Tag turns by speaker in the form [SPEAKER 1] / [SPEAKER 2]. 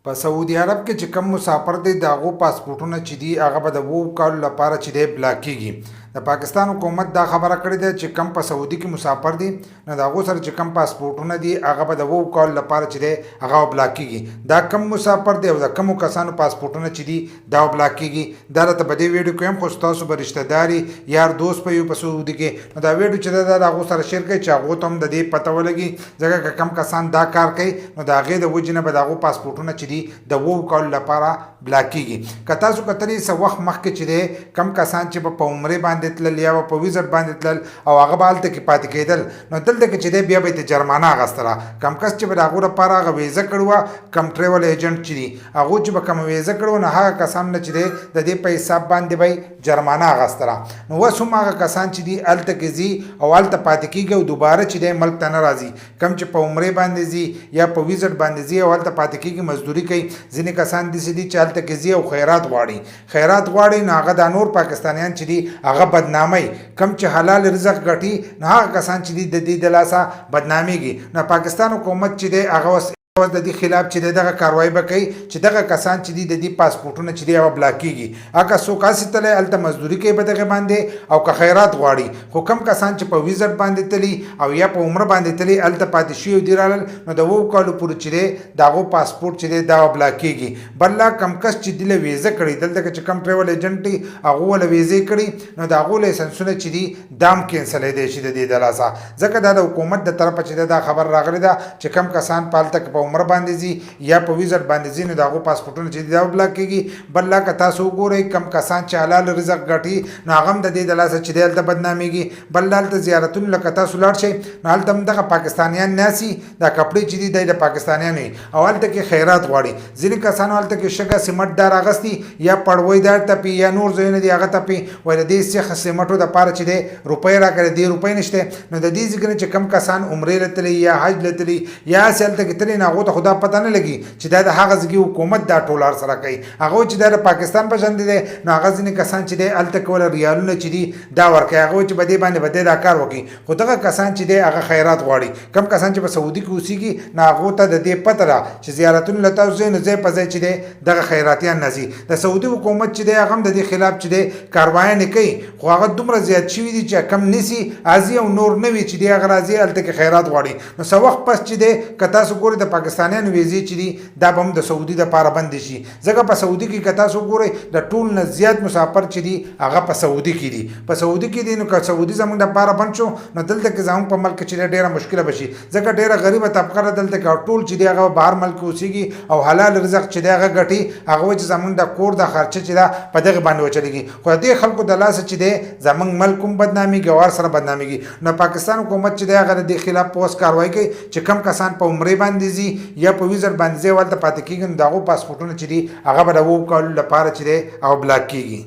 [SPEAKER 1] په سعودي عرب کې چې کوم مسافر دی د هغو پاسپورټونه چې دي هغه به د 2 کالو لپاره چې دی بلاک کیږي. د پاکستان حکومت دا خبره کړې ده چې کم په سعودي کې مسافر دي نو د هغو سره چې کم پاسپورټونه دي هغه به د 2 کالو لپاره چې دی هغه بلاک کیږي. دا کم مسافر دی او د کمو کسانو پاسپورټونه چې دي دا بلاک کیږي. دا راته په دې ویډیو کې هم خو تاسو به رشتہ داري یار دوست په یو په سعودي کې نو دا ویډیو چې دا د هغو سره شیر کوي چې هغو ته هم د دې پته ولګي ځکه که کم کسان دا کار کوي نو د هغې د وجې نه به د هغو پاسپورټونه چې دي د 2 کالو لپاره بلاک کیږي. که تاسو کتلی څه وخت مخکې چې دی کم کسان چې په عمرې باندې تلل یا په ویزا باندې تلل او هغه به هلته کې پاتې کېدل نو دلته کې چې دی بیا به یې جرمانه اخیستله. کم کس چې به د هغو لپاره هغه ویزا کړې وه کم ټریول ایجنټ چې دي هغو چې به کومه ویزا کړې وه نو هغه کسان نه چې دی د دې په حساب باندې به جرمانه اخیستله. نو اوس هم هغه کسان چې دي هلته کې ځي او هلته پاتې کېږي او دوباره چې دی ملک ته نه راځي کم چې په عمرې باندې ځي یا په ویزا باندې ځي او هلته پاتې کېږي مزدوري کوي. ځینې کسان داسې دي چې هلته کې ځي او خیرات غواړي نو هغه د نور پاکستانیان چې دي هغه بدنامي کم چې حلال رزق ګټي نو هغه کسان چې دي د دې د لاسه بدنامېږي. نو پاکستان حکومت چې دی هغه د دې خلاف چې دغه کاروایی به کوي چې دغه کسان چې دي د دې پاسپورټونه چې دی هغه بلاک کېږي. هغه څوک هسې تللی هلته مزدوري کوي په دغې باندې او که خیرات غواړي خو کم کسان چې په ویزا باندې تلي او یا په عمره باندې تلي هلته پاتې شوي دي رالل نو د 2 کالو پورې چې دی د هغو پاسپورټ چې دی دا بلاک کېږي. بله کم کس چې دله ویزا کړي دلته که چې کم ټریول ایجنټ دي هغو وله ویزې کړي نو د هغو لایسنسونه چې دي دا هم کینسلیدی شي د دې د لاسه ځکه دا د حکومت د طرفه چې دا خبر راغلی ده چې کم کسان په هلته په عمره باندې ځي یا په ویزا باندې ځي نو د هغو پاسپورټونه چې دي دا بلاک کېږي. بله که تاسو وګورئ کم کسان چې حلال رزق ګټي نو هغه هم د دې د لاسه چې دی هلته بدنامېږي. بله هلته زیارتونه لکه تاسو لاړ شئ نو هلته هم دغه پاکستانیان ناسي دا کپړې چې دي دی د پاکستانیانو وي او هلته کې خیرات غواړي. ځینې کسانو هلته کې شګه سیمټ دار اخیستي یا پړوی دار تپي یا نور ځایونه دي هغه تپي وایي د دې سیخ سیمټو دپاره چې دی روپۍ راکړی دې روپۍ نشته نو د دې ځای نه چې کم کسان عمرې له تللي یا حج له تللي یا هسې هلته کې تللي نو هغو ته خو دا پته نه لګي چې دا د هغه ځای حکومت دا ټولار سره کوي. هغه چې دا د پاکستان په شان دی نو هغه ځینې کسان چې دی هلته کوله ریالونه چې دي دا ورکوي هغه چې په دې باندې به دی دا کار وکړي. خو دغه کسان چې دی هغه خیرات غواړي. کم کسان چې په سعودي کې اوسېږي نو هغو ته د دې پته ده چې زیارتونه له تاسو ځای نو ځای په ځای چې دی دغه خیراتیان نه ځي. د سعودي حکومت چې دی هغه هم د دې خلاف چې دی کاروایي نه کوي خو هغه دومره زیات شوي دي چې کم نیسي ازي او نور نه وي چې دی هغه راځي هلته کې خیرات غواړي. نو څه وخت پس چې دی که تاسو ګورئ د پاکستانیانو ویزې چې دي دا به هم د سعودي دپاره بندې شي ځکه په سعودي کې که تاسو ګورئ د ټول نه زیات مسافر چې دي هغه په سعودي کې دي. په سعودي کې دي نو که سعودي زموږ دپاره بند شو نو دلته کې زموږ په ملک چې ډېره مشکله به شي ځکه ډېره غریبه طبقه ده دلته کې ټول چې دی هغه بهر ملک اوسېږي او حلال رزق چې دی هغه ګټي هغه وایي چې زموږ د کور د خرچه چې ده په دغې باندې وچلېږي. خو د دې خلکو د لاسه چې دی زموږ ملک هم بدنامېږي او سره بدنامېږي. نو پاکستان حکومت چې دی هغه د دې خلاف په اوس کاروایی کوي چې کم کسان په عمرې باندې ځي یا په ویزا باندې ځي هلته پاتې کېږي نو د هغو پاسپورټونه چې دي هغه به د 2 کالو لپاره چې دی او بلاک کېږي.